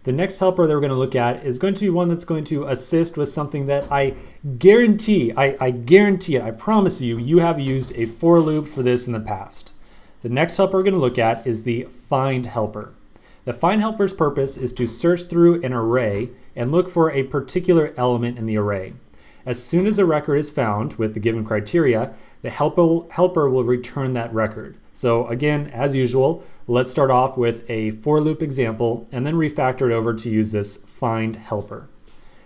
the next helper that we're going to look at is going to be one that's going to assist with something that I guarantee, I guarantee it, I promise you, you have used a for loop for this in the past. The next helper we're going to look at is the find helper. The find helper's purpose is to search through an array and look for a particular element in the array. As soon as a record is found with the given criteria, the helper will return that record. So again, as usual, let's start off with a for loop example and then refactor it over to use this find helper.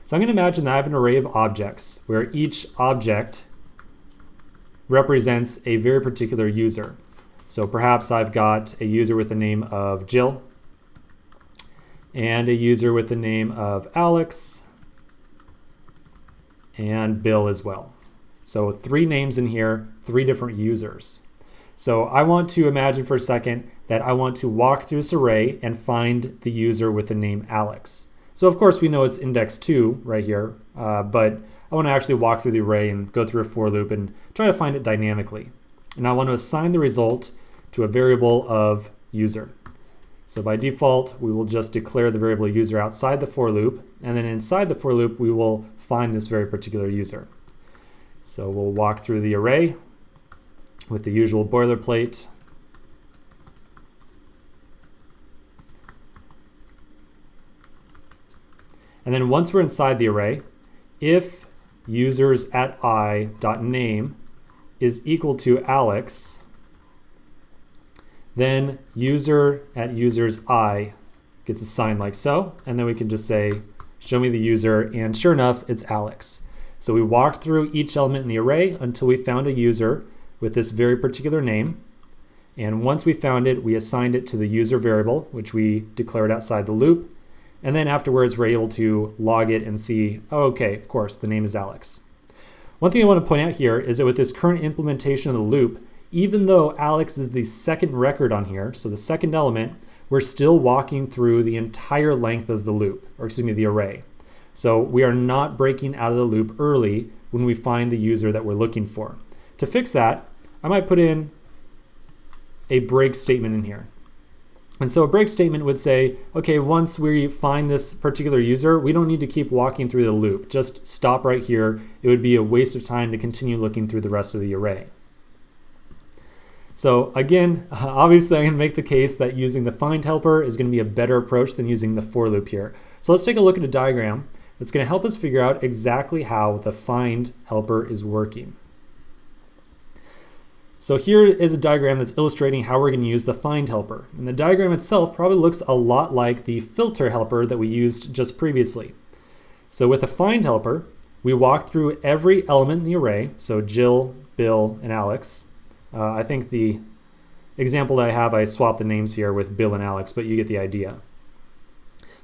So I'm going to imagine that I have an array of objects where each object represents a very particular user. So perhaps I've got a user with the name of Jill and a user with the name of Alex and Bill as well. So 3 names in here, 3 different users. So I want to imagine for a second that I want to walk through this array and find the user with the name Alex. So of course we know it's index 2 right here, but I want to actually walk through the array and go through a for loop and try to find it dynamically. And I want to assign the result to a variable of user. So by default, we will just declare the variable user outside the for loop, and then inside the for loop, we will find this very particular user. So we'll walk through the array with the usual boilerplate. And then once we're inside the array, if users at I.name is equal to Alex, then user at users I gets assigned like so, and then we can just say, show me the user, and sure enough, it's Alex. So we walked through each element in the array until we found a user with this very particular name, and once we found it, we assigned it to the user variable, which we declared outside the loop, and then afterwards we're able to log it and see, oh, okay, of course, the name is Alex. One thing I want to point out here is that with this current implementation of the loop, even though Alex is the second record on here, so the second element, we're still walking through the entire length of the loop, or excuse me, the array. So we are not breaking out of the loop early when we find the user that we're looking for. To fix that, I might put in a break statement in here. And so a break statement would say, okay, once we find this particular user, we don't need to keep walking through the loop. Just stop right here. It would be a waste of time to continue looking through the rest of the array. So again, obviously I can make the case that using the find helper is going to be a better approach than using the for loop here. So let's take a look at a diagram that's going to help us figure out exactly how the find helper is working. So here is a diagram that's illustrating how we're going to use the find helper. And the diagram itself probably looks a lot like the filter helper that we used just previously. So with the find helper, we walk through every element in the array, so Jill, Bill, and Alex. I think the example that I have, I swapped the names here with Bill and Alex, but you get the idea.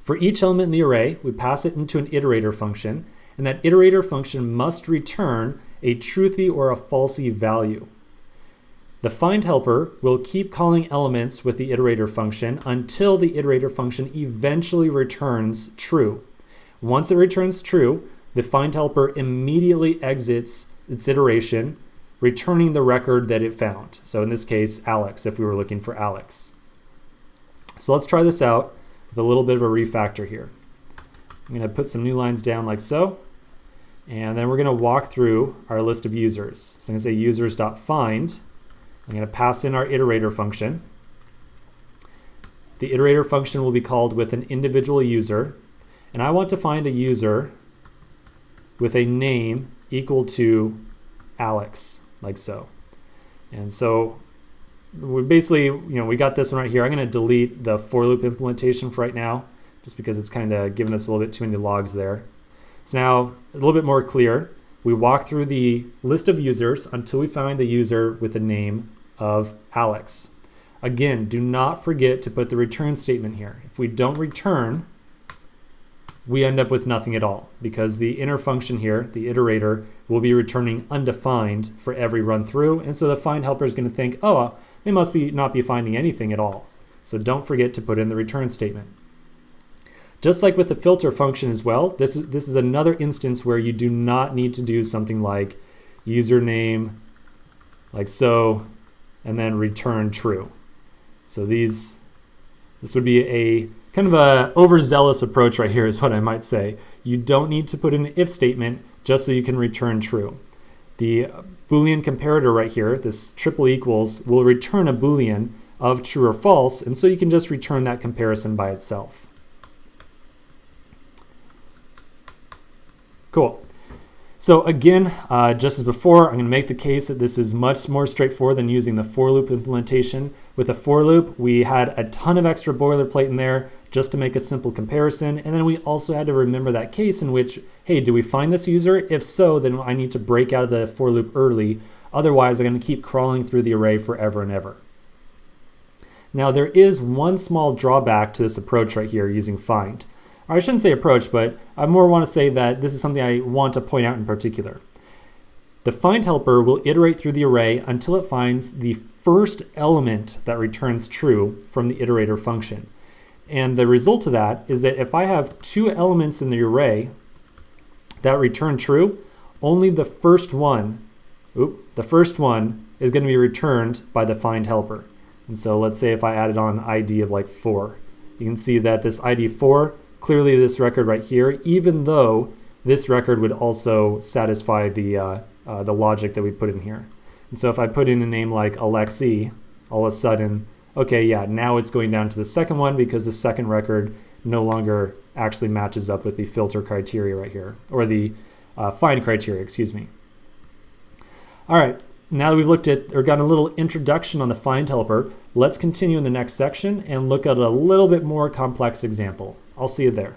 For each element in the array, we pass it into an iterator function, and that iterator function must return a truthy or a falsy value. The find helper will keep calling elements with the iterator function until the iterator function eventually returns true. Once it returns true, the find helper immediately exits its iteration, returning the record that it found. So in this case, Alex, if we were looking for Alex. So let's try this out with a little bit of a refactor here. I'm going to put some new lines down like so, and then we're going to walk through our list of users. So I'm going to say users.find. I'm going to pass in our iterator function. The iterator function will be called with an individual user, and I want to find a user with a name equal to Alex, like so. And so we basically, we got this one right here. I'm going to delete the for loop implementation for right now, just because it's kind of giving us a little bit too many logs there. So now a little bit more clear. We walk through the list of users until we find the user with the name of Alex. Again, do not forget to put the return statement here. If we don't return, we end up with nothing at all, because the inner function here, the iterator, will be returning undefined for every run through, and so the find helper is going to think, oh, they must not be finding anything at all. So don't forget to put in the return statement. Just like with the filter function as well, this is another instance where you do not need to do something like username, like so, and then return true. So this would be a kind of a overzealous approach right here is what I might say. You don't need to put in an if statement just so you can return true. The Boolean comparator right here, this triple equals, will return a Boolean of true or false, and so you can just return that comparison by itself. Cool. So again, just as before, I'm going to make the case that this is much more straightforward than using the for loop implementation. With a for loop, we had a ton of extra boilerplate in there just to make a simple comparison, and then we also had to remember that case in which, hey, do we find this user? If so, then I need to break out of the for loop early. Otherwise, I'm going to keep crawling through the array forever and ever. Now, there is one small drawback to this approach right here using find. Or I shouldn't say approach, but I more want to say that this is something I want to point out in particular. The find helper will iterate through the array until it finds the first element that returns true from the iterator function. And the result of that is that if I have two elements in the array that return true, only the first one is going to be returned by the find helper. And so let's say if I added on an ID of like 4, you can see that this ID 4, clearly this record right here, even though this record would also satisfy the logic that we put in here. And so if I put in a name like Alexi, all of a sudden, okay, yeah, now it's going down to the second one because the second record no longer actually matches up with the filter criteria right here, or the find criteria, excuse me. All right, now that we've looked at or gotten a little introduction on the find helper, let's continue in the next section and look at a little bit more complex example. I'll see you there.